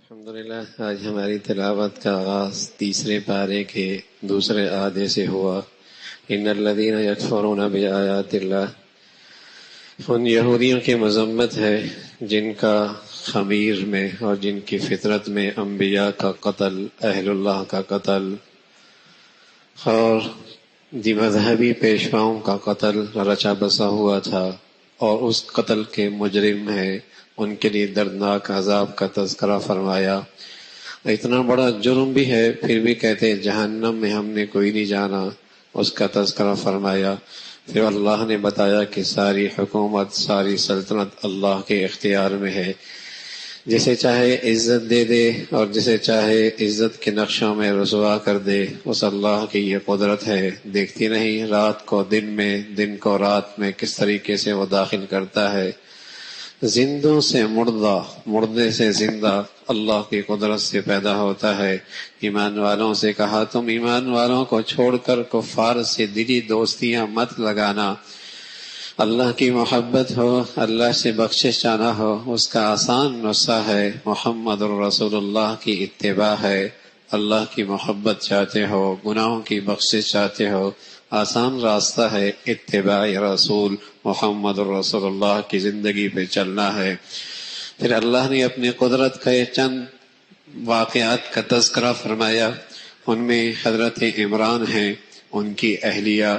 الحمدللہ آج ہماری تلاوت کا آغاز تیسرے پارے کے دوسرے آدھے سے ہوا۔ ان الذین یکفرون بآیات اللہ، ان یہودیوں کی مذمت ہے جن کا خمیر میں اور جن کی فطرت میں انبیاء کا قتل، اہل اللہ کا قتل اور مذہبی پیشواؤں کا قتل رچا بسا ہوا تھا، اور اس قتل کے مجرم ہیں، ان کے لیے دردناک عذاب کا تذکرہ فرمایا۔ اتنا بڑا جرم بھی ہے پھر بھی کہتے جہنم میں ہم نے کوئی نہیں جانا، اس کا تذکرہ فرمایا۔ پھر اللہ نے بتایا کہ ساری حکومت، ساری سلطنت اللہ کے اختیار میں ہے، جسے چاہے عزت دے دے اور جسے چاہے عزت کے نقشوں میں رسوا کر دے، اس اللہ کی یہ قدرت ہے۔ دیکھتی نہیں رات کو دن میں، دن کو رات میں کس طریقے سے وہ داخل کرتا ہے، زندوں سے مردہ، مردے سے زندہ اللہ کی قدرت سے پیدا ہوتا ہے۔ ایمان والوں سے کہا تم ایمان والوں کو چھوڑ کر کفار سے دلی دوستیاں مت لگانا، اللہ کی محبت ہو، اللہ سے بخشش چاہنا ہو، اس کا آسان نسخہ ہے محمد الرسول اللہ کی اتباع ہے۔ اللہ کی محبت چاہتے ہو، گناہوں کی بخشش چاہتے ہو، آسان راستہ ہے اتباع رسول محمد الرسول اللہ کی زندگی پہ چلنا ہے۔ پھر اللہ نے اپنی قدرت کا چند واقعات کا تذکرہ فرمایا، ان میں حضرت عمران ہیں، ان کی اہلیہ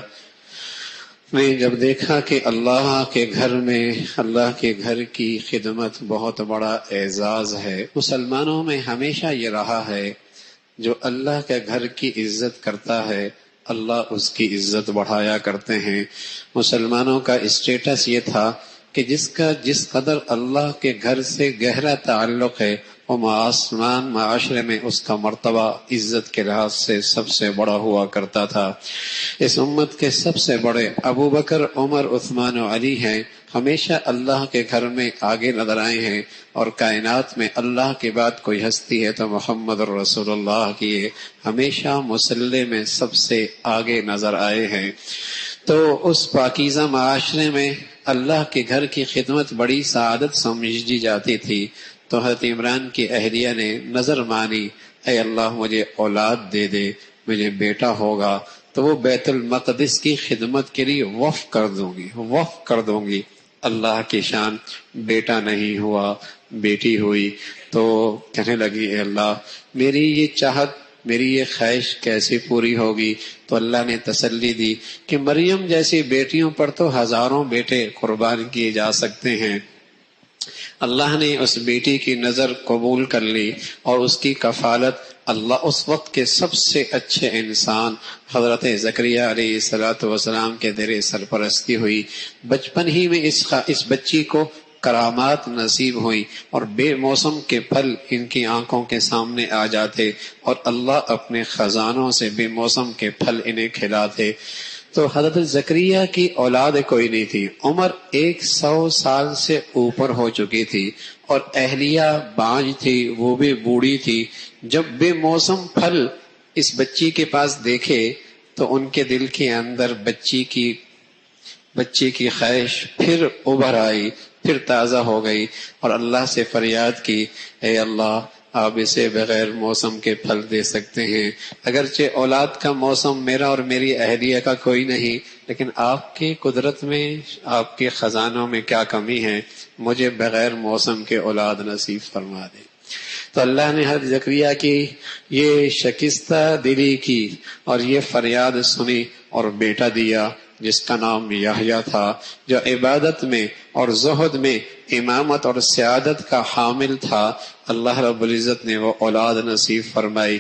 نے جب دیکھا کہ اللہ کے گھر میں، اللہ کے گھر کی خدمت بہت بڑا اعزاز ہے۔ مسلمانوں میں ہمیشہ یہ رہا ہے جو اللہ کے گھر کی عزت کرتا ہے اللہ اس کی عزت بڑھایا کرتے ہیں۔ مسلمانوں کا اسٹیٹس یہ تھا کہ جس کا جس قدر اللہ کے گھر سے گہرا تعلق ہے، وہ آسمان معاشرے میں اس کا مرتبہ عزت کے لحاظ سے سب سے بڑا ہوا کرتا تھا۔ اس امت کے سب سے بڑے ابو بکر، عمر، عثمان و علی ہیں، ہمیشہ اللہ کے گھر میں آگے نظر آئے ہیں، اور کائنات میں اللہ کے بعد کوئی ہستی ہے تو محمد رسول اللہ کی ہمیشہ مسلح میں سب سے آگے نظر آئے ہیں۔ تو اس پاکیزہ معاشرے میں اللہ کے گھر کی خدمت بڑی سعادت سمجھی جاتی تھی۔ تو حضرت عمران کی اہلیہ نے نظر مانی، اے اللہ مجھے اولاد دے دے، مجھے بیٹا ہوگا تو وہ بیت المقدس کی خدمت کے لیے وقف کر دوں گی۔ اللہ کی شان، بیٹا نہیں ہوا، بیٹی ہوئی، تو کہنے لگی اے اللہ میری یہ چاہت، میری یہ خواہش کیسے پوری ہوگی؟ تو اللہ نے تسلی دی کہ مریم جیسی بیٹیوں پر تو ہزاروں بیٹے قربان کیے جا سکتے ہیں۔ اللہ نے اس بیٹی کی نظر قبول کر لی، اور اس کی کفالت اللہ اس وقت کے سب سے اچھے انسان حضرت زکریہ علیہ السلام کے زیر سرپرستی ہوئی۔ بچپن ہی میں اس بچی کو کرامات نصیب ہوئی، اور بے موسم کے پھل ان کی آنکھوں کے سامنے آ جاتے، اور اللہ اپنے خزانوں سے بے موسم کے پھل انہیں کھلاتے۔ تو حضرت زکریہ کی اولاد کوئی نہیں تھی، عمر 100 سال سے اوپر ہو چکی تھی، اور اہلیہ بانجھ تھی، وہ بھی بوڑھی تھی۔ جب بے موسم پھل اس بچی کے پاس دیکھے تو ان کے دل کے اندر بچی کی خواہش پھر ابھر آئی، پھر تازہ ہو گئی، اور اللہ سے فریاد کی، اے اللہ آپ اسے بغیر موسم کے پھل دے سکتے ہیں۔ اگرچہ اولاد کا موسم میرا اور میری اہلیہ کا کوئی نہیں، لیکن آپ کی قدرت میں، آپ کے خزانوں میں کیا کمی ہے، مجھے بغیر موسم کے اولاد نصیب فرما دے۔ تو اللہ نے حضرت زکریا کی یہ شکستہ دلی کی اور یہ فریاد سنی، اور بیٹا دیا جس کا نام یحییٰ تھا، جو عبادت میں اور زہد میں امامت اور سعادت کا حامل تھا۔ اللہ رب العزت نے وہ اولاد نصیب فرمائی۔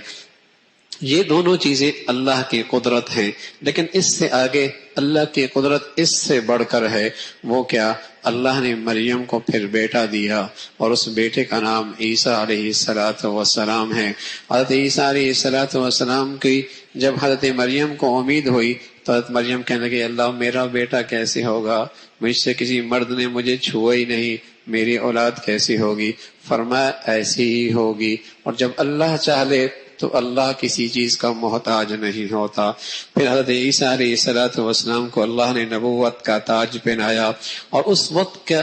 یہ دونوں چیزیں اللہ کی قدرت ہیں، لیکن اس سے آگے اللہ کی قدرت اس سے بڑھ کر ہے۔ وہ کیا؟ اللہ نے مریم کو پھر بیٹا دیا، اور اس بیٹے کا نام عیسیٰ علیہ السلام ہے۔ حضرت عیسیٰ علیہ السلام کی جب حضرت مریم کو امید ہوئی تو حضرت مریم کہنے لگی اللہ میرا بیٹا کیسے ہوگا، مجھ سے کسی مرد نے مجھے چھوا ہی نہیں، میری اولاد کیسی ہوگی؟ فرمایا ایسی ہی ہوگی، اور جب اللہ چاہ لے تو اللہ کسی چیز کا محتاج نہیں ہوتا۔ پھر حضرت عیسیٰ علیہ السلام کو اللہ نے نبوت کا تاج پہنایا، اور اس وقت کا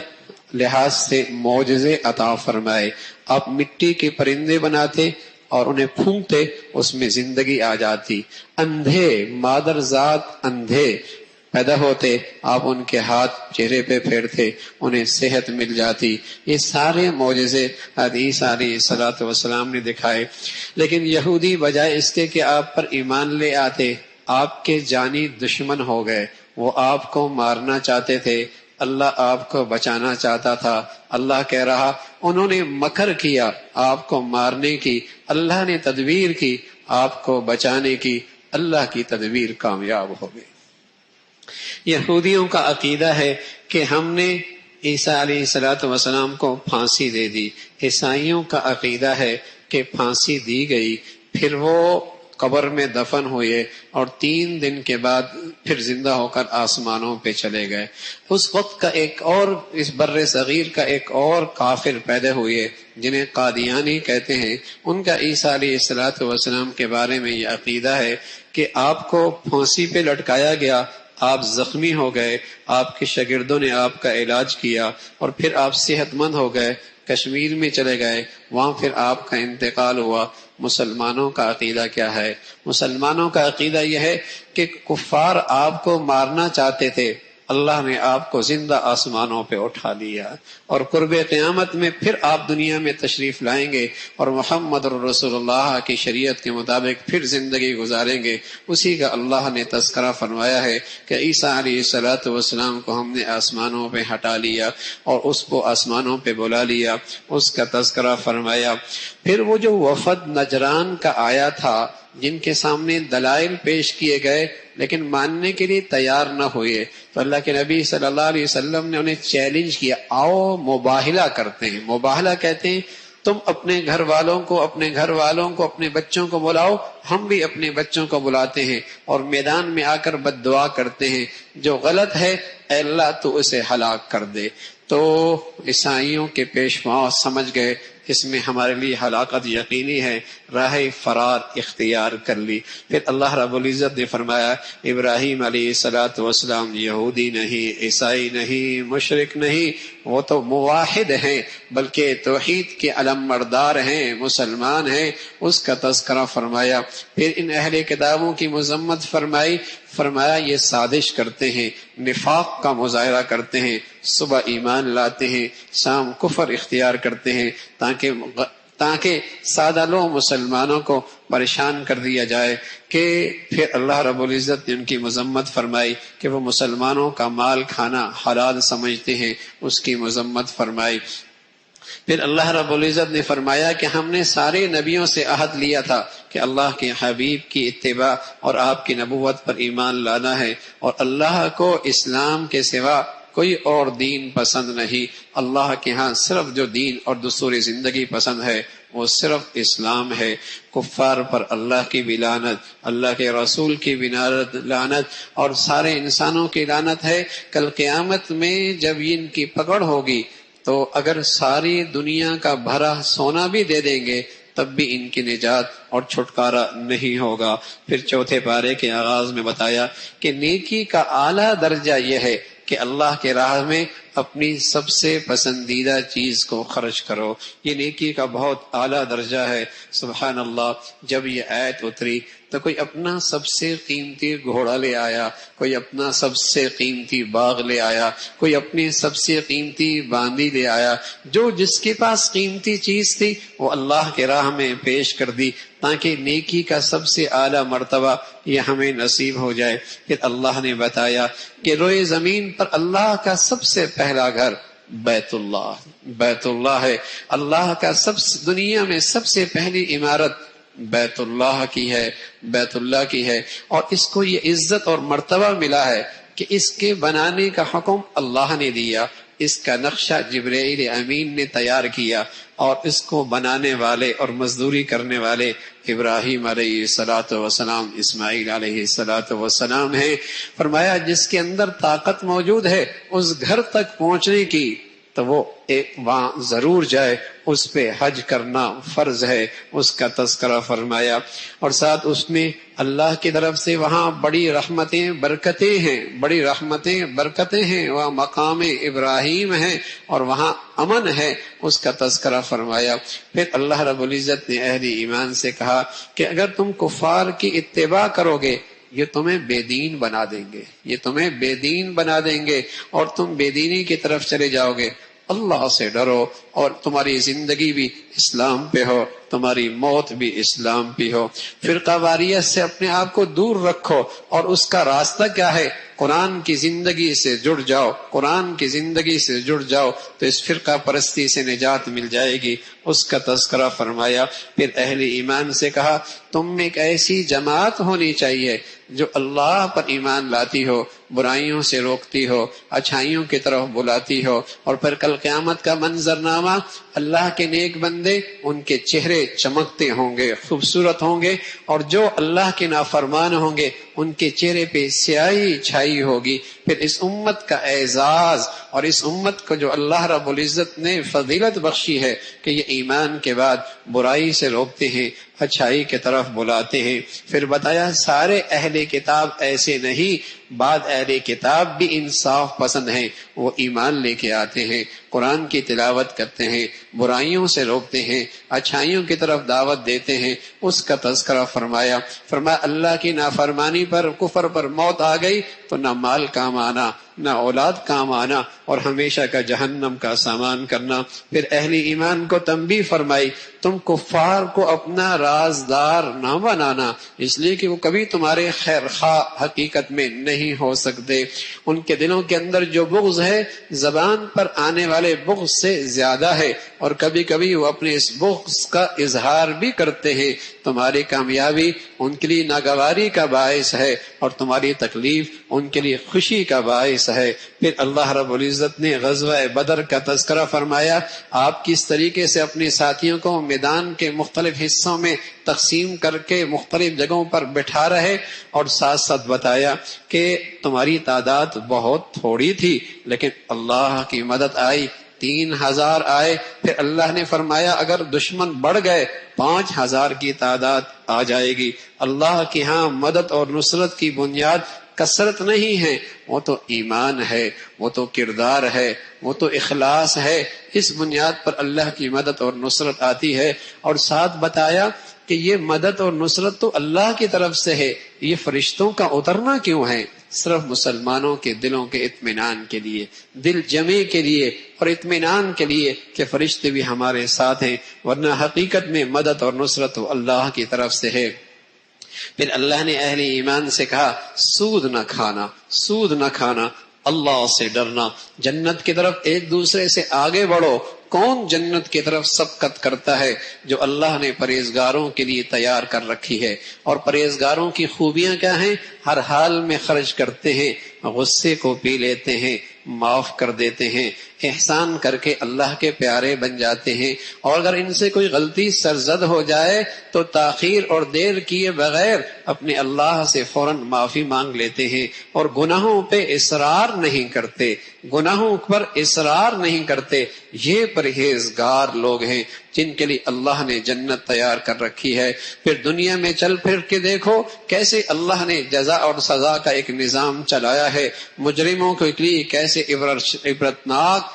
لحاظ سے معجزے عطا فرمائے. آپ مٹی کے پرندے بناتے اور انہیں پھونکتے، اس میں زندگی آ جاتی. اندھے مادرزاد اندھے پیدا ہوتے، آپ ان کے ہاتھ چہرے پہ پھیرتے، انہیں صحت مل جاتی. یہ سارے معجزے حدیث علیہ الصلوۃ والسلام نے دکھائے. لیکن یہودی بجائے اس کے کہ آپ پر ایمان لے آتے، آپ کے جانی دشمن ہو گئے. وہ آپ کو مارنا چاہتے تھے، اللہ آپ کو بچانا چاہتا تھا. اللہ کہہ رہا انہوں نے مکر کیا آپ کو مارنے کی، اللہ نے تدبیر کی آپ کو بچانے کی، اللہ کی تدبیر کامیاب ہو گئی. یہودیوں کا عقیدہ ہے کہ ہم نے عیسیٰ علیہ الصلوۃ والسلام کو پھانسی دے دی. عیسائیوں کا عقیدہ ہے کہ پھانسی دی گئی، پھر وہ قبر میں دفن ہوئے اور 3 دن کے بعد پھر زندہ ہو کر آسمانوں پہ چلے گئے. اس وقت کا ایک اور اس بر صغیر کا ایک اور کافر پیدا ہوئے جنہیں قادیانی کہتے ہیں. ان کا عیسیٰ علیہ الصلوۃ والسلام کے بارے میں یہ عقیدہ ہے کہ آپ کو پھانسی پہ لٹکایا گیا، آپ زخمی ہو گئے، آپ کے شاگردوں نے آپ کا علاج کیا اور پھر آپ صحت مند ہو گئے، کشمیر میں چلے گئے، وہاں پھر آپ کا انتقال ہوا. مسلمانوں کا عقیدہ کیا ہے؟ مسلمانوں کا عقیدہ یہ ہے کہ کفار آپ کو مارنا چاہتے تھے، اللہ نے آپ کو زندہ آسمانوں پہ اٹھا لیا اور قرب قیامت میں پھر آپ دنیا میں تشریف لائیں گے اور محمد رسول اللہ کی شریعت کے مطابق پھر زندگی گزاریں گے. اسی کا اللہ نے تذکرہ فرمایا ہے کہ عیسیٰ علیہ الصلوۃ والسلام کو ہم نے آسمانوں پہ ہٹا لیا اور اس کو آسمانوں پہ بلا لیا، اس کا تذکرہ فرمایا. پھر وہ جو وفد نجران کا آیا تھا جن کے سامنے دلائل پیش کیے گئے لیکن ماننے کے لیے تیار نہ ہوئے، تو اللہ کے نبی صلی اللہ علیہ وسلم نے انہیں چیلنج کیا، آؤ مباہلہ کرتے ہیں. مباہلہ کہتے ہیں تم اپنے گھر والوں کو اپنے بچوں کو بلاؤ، ہم بھی اپنے بچوں کو بلاتے ہیں اور میدان میں آ کر بد دعا کرتے ہیں، جو غلط ہے اے اللہ تو اسے ہلاک کر دے. تو عیسائیوں کے پیشوا سمجھ گئے اس میں ہمارے لیے ہلاکت یقینی ہے، راہ فرار اختیار کر لی. پھر اللہ رب العزت نے فرمایا ابراہیم علیہ الصلوۃ والسلام یہودی نہیں، عیسائی نہیں، مشرک نہیں، وہ تو موحد ہیں بلکہ توحید کے علم بردار ہیں، مسلمان ہیں. اس کا تذکرہ فرمایا. پھر ان اہل کتابوں کی مذمت فرمایا یہ سازش کرتے ہیں، نفاق کا مظاہرہ کرتے ہیں، صبح ایمان لاتے ہیں، شام کفر اختیار کرتے ہیں تاکہ سادہ لو مسلمانوں کو پریشان کر دیا جائے. کہ پھر اللہ رب العزت نے ان کی مذمت فرمائی کہ وہ مسلمانوں کا مال کھانا حلال سمجھتے ہیں، اس کی مذمت فرمائی. پھر اللہ رب العزت نے فرمایا کہ ہم نے سارے نبیوں سے عہد لیا تھا کہ اللہ کے حبیب کی اتباع اور آپ کی نبوت پر ایمان لانا ہے، اور اللہ کو اسلام کے سوا کوئی اور دین پسند نہیں. اللہ کے ہاں صرف جو دین اور دستور زندگی پسند ہے وہ صرف اسلام ہے. کفار پر اللہ کی بھی لعنت، اللہ کے رسول کی بھی لعنت اور سارے انسانوں کی لعنت ہے. کل قیامت میں جب ان کی پکڑ ہوگی تو اگر ساری دنیا کا بھرا سونا بھی دے دیں گے تب بھی ان کی نجات اور چھٹکارا نہیں ہوگا. پھر چوتھے پارے کے آغاز میں بتایا کہ نیکی کا اعلیٰ درجہ یہ ہے کہ اللہ کے راہ میں اپنی سب سے پسندیدہ چیز کو خرچ کرو. یہ نیکی کا بہت اعلیٰ درجہ ہے. سبحان اللہ. جب یہ آیت اتری تو کوئی اپنا سب سے قیمتی گھوڑا لے آیا، کوئی اپنا سب سے قیمتی باغ لے آیا، کوئی اپنی سب سے قیمتی باندی لے آیا. جو جس کے پاس قیمتی چیز تھی وہ اللہ کے راہ میں پیش کر دی تاکہ نیکی کا سب سے اعلیٰ مرتبہ یہ ہمیں نصیب ہو جائے. پھر اللہ نے بتایا کہ روئے زمین پر اللہ کا سب سے پہلا گھر بیت اللہ ہے. اللہ کا دنیا میں سب سے پہلی عمارت بیت اللہ کی ہے اور اس کو یہ عزت اور مرتبہ ملا ہے کہ اس کے بنانے کا حکم اللہ نے دیا. اس کا نقشہ جبرائیل امین نے تیار کیا اور اس کو بنانے والے اور مزدوری کرنے والے ابراہیم علیہ الصلوۃ والسلام، اسماعیل علیہ الصلوۃ والسلام ہیں. فرمایا جس کے اندر طاقت موجود ہے اس گھر تک پہنچنے کی تو وہ وہاں ضرور جائے، اس پہ حج کرنا فرض ہے، اس کا تذکرہ فرمایا۔ اور ساتھ اس میں اللہ کی طرف سے وہاں بڑی رحمتیں برکتیں ہیں، بڑی رحمتیں برکتیں ہیں، وہاں مقام ابراہیم ہے اور وہاں امن ہے، اس کا تذکرہ فرمایا۔ پھر اللہ رب العزت نے اہل ایمان سے کہا کہ اگر تم کفار کی اتباع کرو گے یہ تمہیں بے دین بنا دیں گے، یہ تمہیں بے دین بنا دیں گے اور تم بے دینی کی طرف چلے جاؤ گے۔ اللہ سے ڈرو اور تمہاری زندگی بھی اسلام پہ ہو، تمہاری موت بھی اسلام پہ ہو۔ فرقہ واریت سے اپنے آپ کو دور رکھو، اور اس کا راستہ کیا ہے؟ قرآن کی زندگی سے جڑ جاؤ، قرآن کی زندگی سے جڑ جاؤ تو اس فرقہ پرستی سے نجات مل جائے گی، اس کا تذکرہ فرمایا۔ پھر اہل ایمان سے کہا تم میں ایک ایسی جماعت ہونی چاہیے جو اللہ پر ایمان لاتی ہو، برائیوں سے روکتی ہو، اچھائیوں کی طرف بلاتی ہو، اور پھر کل قیامت کا منظرنامہ، اللہ کے نیک بندے ان کے چہرے چمکتے ہوں گے، خوبصورت ہوں گے، اور جو اللہ کے نافرمان ہوں گے ان کے چہرے پہ سیاہی چھائی ہوگی۔ پھر اس امت کا اعزاز اور اس امت کو جو اللہ رب العزت نے فضیلت بخشی ہے کہ یہ ایمان کے بعد برائی سے روکتے ہیں، اچھائی کی طرف بلاتے ہیں۔ پھر بتایا سارے اہل کتاب ایسے نہیں، بعض اہل کتاب بھی انصاف پسند ہیں، وہ ایمان لے کے آتے ہیں، قرآن کی تلاوت کرتے ہیں، برائیوں سے روکتے ہیں، اچھائیوں کی طرف دعوت دیتے ہیں، اس کا تذکرہ فرمایا۔ فرمایا اللہ کی نافرمانی پر، کفر پر موت آ گئی تو نہ مال کام آنا، نہ اولاد کام آنا، اور ہمیشہ کا جہنم کا سامان کرنا۔ پھر اہل ایمان کو تنبیہ فرمائی تم کفار کو اپنا رازدار نہ بنانا، اس لیے کہ وہ کبھی تمہارے خیر خواہ حقیقت میں نہیں ہو سکتے۔ ان کے دلوں کے اندر جو بغض ہے زبان پر آنے والے بغض سے زیادہ ہے، اور کبھی کبھی وہ اپنے اس بغض کا اظہار بھی کرتے ہیں۔ تمہاری کامیابی ان کے لیے ناگواری کا باعث ہے اور تمہاری تکلیف ان کے لیے خوشی کا باعث ہے۔ پھر اللہ رب العزت نے غزوہ بدر کا تذکرہ فرمایا، آپ کس طریقے سے اپنے ساتھیوں کو میدان کے مختلف حصوں میں تقسیم کر کے مختلف جگہوں پر بٹھا رہے، اور ساتھ ساتھ بتایا کہ تمہاری تعداد بہت تھوڑی تھی لیکن اللہ کی مدد آئی، 3000 آئے۔ پھر اللہ نے فرمایا اگر دشمن بڑھ گئے 5000 کی تعداد آ جائے گی۔ اللہ کی ہاں مدد اور نصرت کی بنیاد کثرت نہیں ہے، وہ تو ایمان ہے، وہ تو کردار ہے، وہ تو اخلاص ہے۔ اس بنیاد پر اللہ کی مدد اور نصرت آتی ہے۔ اور ساتھ بتایا کہ یہ مدد اور نصرت تو اللہ کی طرف سے ہے، یہ فرشتوں کا اترنا کیوں ہے؟ صرف مسلمانوں کے دلوں کے اطمینان کے لیے، دل جمع کے لیے اور اطمینان کے لیے کہ فرشتے بھی ہمارے ساتھ ہیں، ورنہ حقیقت میں مدد اور نصرت تو اللہ کی طرف سے ہے۔ پھر اللہ نے اہل ایمان سے کہا سود نہ کھانا، سود نہ کھانا، اللہ سے ڈرنا، جنت کی طرف ایک دوسرے سے آگے بڑھو۔ کون جنت کی طرف سبقت کرتا ہے؟ جو اللہ نے پرہیزگاروں کے لیے تیار کر رکھی ہے۔ اور پرہیزگاروں کی خوبیاں کیا ہیں؟ ہر حال میں خرچ کرتے ہیں، غصے کو پی لیتے ہیں، معاف کر دیتے ہیں، احسان کر کے اللہ کے پیارے بن جاتے ہیں، اور اگر ان سے کوئی غلطی سرزد ہو جائے تو تاخیر اور دیر کیے بغیر اپنے اللہ سے فوراً معافی مانگ لیتے ہیں، اور گناہوں پہ اصرار نہیں کرتے، گناہوں پر اصرار نہیں کرتے۔ یہ پرہیزگار لوگ ہیں جن کے لیے اللہ نے جنت تیار کر رکھی ہے۔ پھر دنیا میں چل پھر کے دیکھو کیسے اللہ نے جزا اور سزا کا ایک نظام چلایا ہے، مجرموں کے لیے کیسے عبرتناک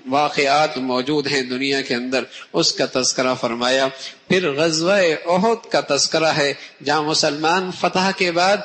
واقعات موجود ہیں دنیا کے اندر، اس کا تذکرہ فرمایا۔ پھر غزوہ احد کا تذکرہ ہے جہاں مسلمان فتح کے بعد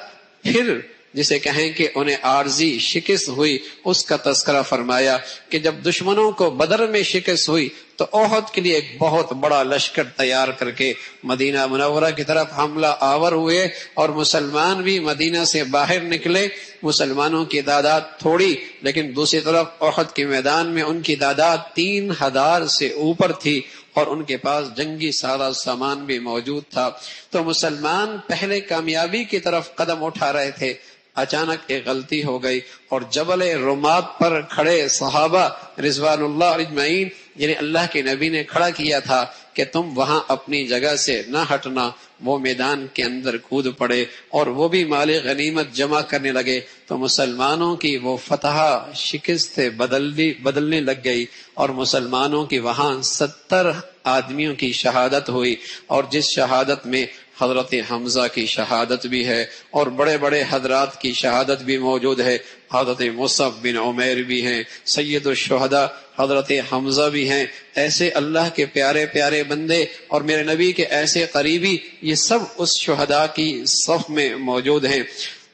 پھر جسے کہیں کہ انہیں عارضی شکست ہوئی، اس کا تذکرہ فرمایا کہ جب دشمنوں کو بدر میں شکست ہوئی تو احد کے لیے ایک بہت بڑا لشکر تیار کر کے مدینہ منورہ کی طرف حملہ آور ہوئے، اور مسلمان بھی مدینہ سے باہر نکلے۔ مسلمانوں کی تعداد تھوڑی، لیکن دوسری طرف احد کے میدان میں ان کی تعداد 3000 سے اوپر تھی، اور ان کے پاس جنگی سارا سامان بھی موجود تھا۔ تو مسلمان پہلے کامیابی کی طرف قدم اٹھا رہے تھے، اچانک ایک غلطی ہو گئی، اور جبل رمات پر کھڑے صحابہ رضوان اللہ اجمعین، یعنی اللہ کے نبی نے کھڑا کیا تھا کہ تم وہاں اپنی جگہ سے نہ ہٹنا، وہ میدان کے اندر کود پڑے اور وہ بھی مال غنیمت جمع کرنے لگے، تو مسلمانوں کی وہ فتح شکست بدلنے لگ گئی، اور مسلمانوں کی وہاں 70 آدمیوں کی شہادت ہوئی، اور جس شہادت میں حضرت حمزہ کی شہادت بھی ہے اور بڑے بڑے حضرات کی شہادت بھی موجود ہے، حضرت مصعب بن عمیر بھی ہیں، سید الشہداء حضرت حمزہ بھی ہیں، ایسے اللہ کے پیارے پیارے بندے اور میرے نبی کے ایسے قریبی، یہ سب اس شہداء کی صف میں موجود ہیں۔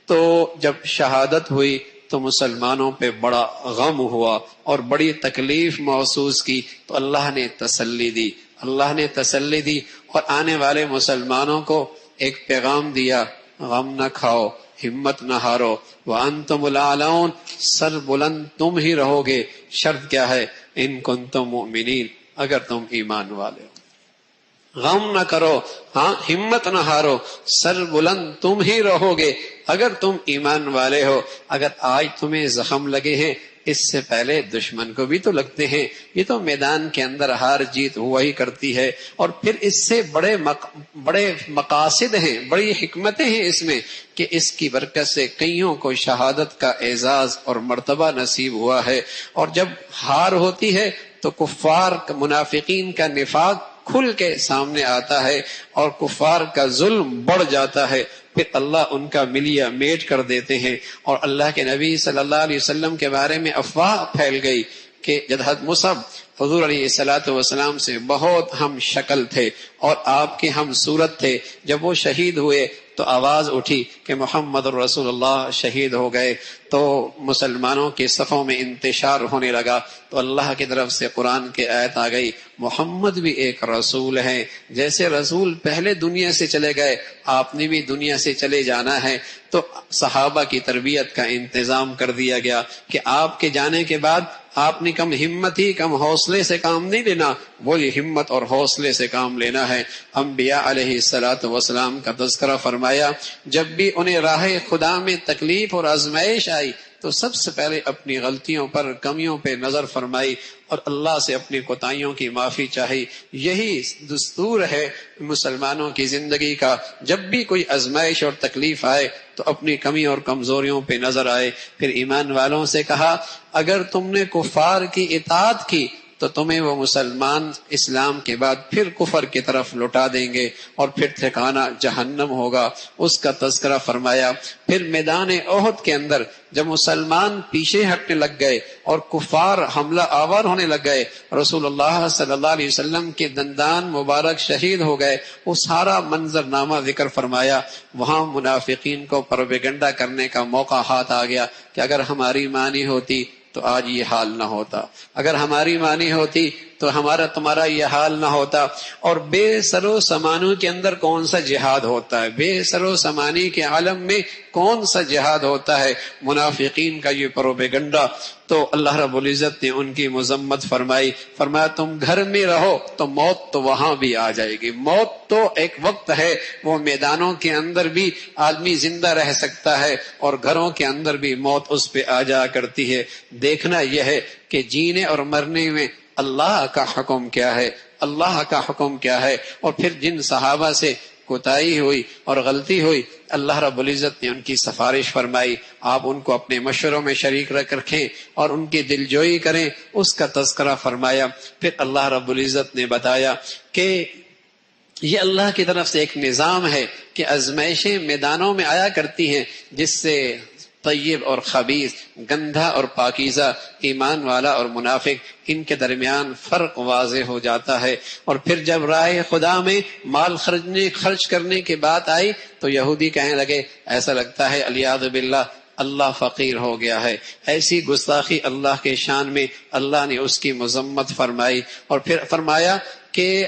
تو جب شہادت ہوئی تو مسلمانوں پہ بڑا غم ہوا اور بڑی تکلیف محسوس کی، تو اللہ نے تسلی دی، اللہ نے تسلی دی اور آنے والے مسلمانوں کو ایک پیغام دیا، غم نہ کھاؤ، ہمت نہ ہارو، وانتم الاعلون، سر بلند تم ہی رہو گے، شرط کیا ہے؟ ان کنتم مؤمنین، اگر تم ایمان والے ہو۔ غم نہ کرو، ہاں ہمت نہ ہارو، سر بلند تم ہی رہو گے اگر تم ایمان والے ہو۔ اگر آج تمہیں زخم لگے ہیں، اس سے پہلے دشمن کو بھی تو لگتے ہیں، یہ تو میدان کے اندر ہار جیت ہوا ہی کرتی ہے، اور پھر اس سے بڑے مقاصد ہیں، بڑی حکمتیں ہیں اس میں، کہ اس کی برکت سے کئیوں کو شہادت کا اعزاز اور مرتبہ نصیب ہوا ہے۔ اور جب ہار ہوتی ہے تو کفار منافقین کا نفاق کھل کے سامنے آتا ہے اور کفار کا ظلم بڑھ جاتا ہے، پھر اللہ ان کا ملیا میٹ کر دیتے ہیں۔ اور اللہ کے نبی صلی اللہ علیہ وسلم کے بارے میں افواہ پھیل گئی کہ جدحد مصعب حضور علیہ الصلوۃ والسلام سے بہت ہم شکل تھے اور آپ کے ہم صورت تھے، جب وہ شہید ہوئے تو آواز اٹھی کہ محمد رسول اللہ شہید ہو گئے، تو مسلمانوں کے صفوں میں انتشار ہونے لگا، تو اللہ کی طرف سے قرآن کی آیت آ گئی، محمد بھی ایک رسول ہیں، جیسے رسول پہلے دنیا سے چلے گئے آپ نے بھی دنیا سے چلے جانا ہے۔ تو صحابہ کی تربیت کا انتظام کر دیا گیا کہ آپ کے جانے کے بعد آپ نے کم ہمت ہی کم حوصلے سے کام نہیں لینا، وہی ہمت اور حوصلے سے کام لینا ہے۔ انبیاء علیہ الصلوۃ والسلام کا تذکرہ فرمایا، جب بھی انہیں راہ خدا میں تکلیف اور آزمائش آئی تو سب سے پہلے اپنی غلطیوں پر کمیوں پہ نظر فرمائی اور اللہ سے اپنی کوتاہیوں کی معافی چاہی۔ یہی دستور ہے مسلمانوں کی زندگی کا، جب بھی کوئی آزمائش اور تکلیف آئے تو اپنی کمی اور کمزوریوں پہ نظر آئے۔ پھر ایمان والوں سے کہا، اگر تم نے کفار کی اطاعت کی تو تمہیں وہ مسلمان اسلام کے بعد پھر کفر کی طرف لوٹا دیں گے اور پھر ٹھکانہ جہنم ہوگا، اس کا تذکرہ فرمایا۔ پھر میدان احد کے اندر جب مسلمان پیچھے ہٹنے لگ گئے اور کفار حملہ آور ہونے لگ گئے، رسول اللہ صلی اللہ علیہ وسلم کے دندان مبارک شہید ہو گئے، وہ سارا منظرنامہ ذکر فرمایا۔ وہاں منافقین کو پروپیگنڈا کرنے کا موقع ہاتھ آ گیا کہ اگر ہماری مانی ہوتی تو آج یہ حال نہ ہوتا، اگر ہماری مانی ہوتی تو تمہارا یہ حال نہ ہوتا۔ اور بے سر و سامانوں کے اندر کون سا جہاد ہوتا ہے؟ بے سر و سامانی کے عالم میں کون سا جہاد ہوتا ہے؟ منافقین کا یہ پروپیگنڈا۔ تو اللہ رب العزت نے ان کی مذمت فرمائی، فرمایا تم گھر میں رہو تو موت تو وہاں بھی آ جائے گی، موت تو ایک وقت ہے، وہ میدانوں کے اندر بھی آدمی زندہ رہ سکتا ہے اور گھروں کے اندر بھی موت اس پہ آ جا کرتی ہے۔ دیکھنا یہ ہے کہ جینے اور مرنے میں اللہ کا حکم کیا ہے، اللہ کا حکم کیا ہے۔ اور پھر جن صحابہ سے کوتاہی ہوئی اور غلطی ہوئی، اللہ رب العزت نے ان کی سفارش فرمائی، آپ ان کو اپنے مشوروں میں شریک رکھیں اور ان کی دلجوئی کریں، اس کا تذکرہ فرمایا۔ پھر اللہ رب العزت نے بتایا کہ یہ اللہ کی طرف سے ایک نظام ہے کہ آزمائشیں میدانوں میں آیا کرتی ہیں، جس سے طیب اور خبیث، گندھا اور پاکیزہ، ایمان والا اور منافق، ان کے درمیان فرق واضح ہو جاتا ہے۔ اور پھر جب راہ خدا میں مال خرچ کرنے کی بات آئی تو یہودی کہنے لگے، ایسا لگتا ہے الیاذ باللہ اللہ فقیر ہو گیا ہے۔ ایسی گستاخی اللہ کے شان میں اللہ نے اس کی مذمت فرمائی۔ اور پھر فرمایا کہ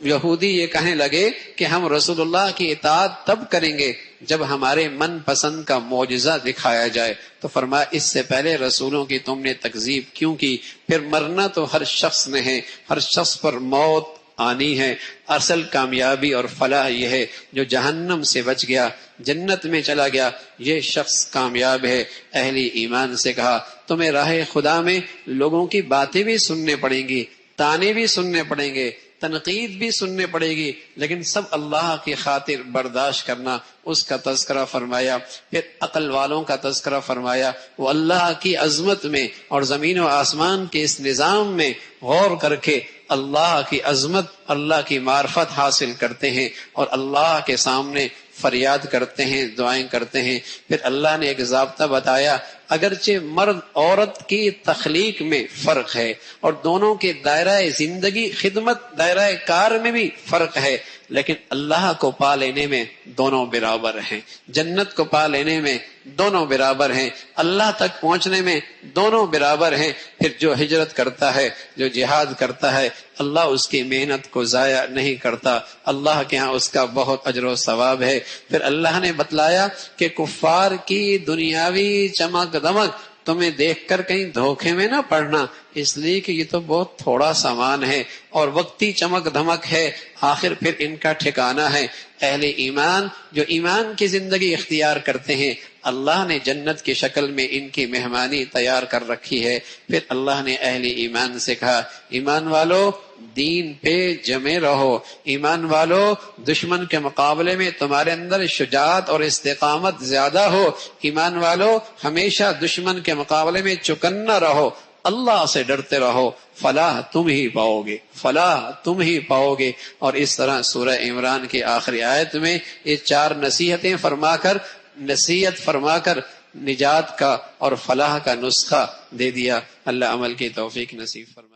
یہودی یہ کہنے لگے کہ ہم رسول اللہ کی اطاعت تب کریں گے جب ہمارے من پسند کا معجزہ دکھایا جائے، تو فرمایا اس سے پہلے رسولوں کی تم نے تکذیب کیوں کی؟ پھر مرنا تو ہر شخص نے ہے، ہر شخص پر موت آنی ہے۔ اصل کامیابی اور فلاح یہ ہے جو جہنم سے بچ گیا، جنت میں چلا گیا، یہ شخص کامیاب ہے۔ اہل ایمان سے کہا، تمہیں راہ خدا میں لوگوں کی باتیں بھی سننے پڑیں گی، تانے بھی سننے پڑیں گے، تنقید بھی سننے پڑے گی، لیکن سب اللہ کی خاطر برداشت کرنا، اس کا تذکرہ فرمایا۔ پھر عقل والوں کا تذکرہ فرمایا، وہ اللہ کی عظمت میں اور زمین و آسمان کے اس نظام میں غور کر کے اللہ کی عظمت، اللہ کی معرفت حاصل کرتے ہیں اور اللہ کے سامنے فریاد کرتے ہیں، دعائیں کرتے ہیں۔ پھر اللہ نے ایک ضابطہ بتایا، اگرچہ مرد عورت کی تخلیق میں فرق ہے اور دونوں کے دائرہ زندگی خدمت دائرہ کار میں بھی فرق ہے، لیکن اللہ کو پا لینے میں دونوں برابر ہیں، جنت کو پا لینے میں دونوں برابر ہیں، اللہ تک پہنچنے میں دونوں برابر ہیں۔ پھر جو ہجرت کرتا ہے، جو جہاد کرتا ہے، اللہ اس کی محنت کو ضائع نہیں کرتا، اللہ کے ہاں اس کا بہت اجر و ثواب ہے۔ پھر اللہ نے بتلایا کہ کفار کی دنیاوی چمک دمک تمہیں دیکھ کر کہیں دھوکے میں نہ پڑنا، اس لیے کہ یہ تو بہت تھوڑا سامان ہے اور وقتی چمک دھمک ہے، آخر پھر ان کا ٹھکانہ ہے۔ اہل ایمان جو ایمان کی زندگی اختیار کرتے ہیں، اللہ نے جنت کی شکل میں ان کی مہمانی تیار کر رکھی ہے۔ پھر اللہ نے اہل ایمان سے کہا، ایمان والو دین پہ جمے رہو، ایمان والو دشمن کے مقابلے میں تمہارے اندر شجاعت اور استقامت زیادہ ہو، ایمان والو ہمیشہ دشمن کے مقابلے میں چکنا رہو، اللہ سے ڈرتے رہو، فلاح تم ہی پاؤ گے، فلاح تم ہی پاؤ گے۔ اور اس طرح سورہ عمران کی آخری آیت میں یہ 4 نصیحت فرما کر نجات کا اور فلاح کا نسخہ دے دیا۔ اللہ عمل کی توفیق نصیب فرمائے۔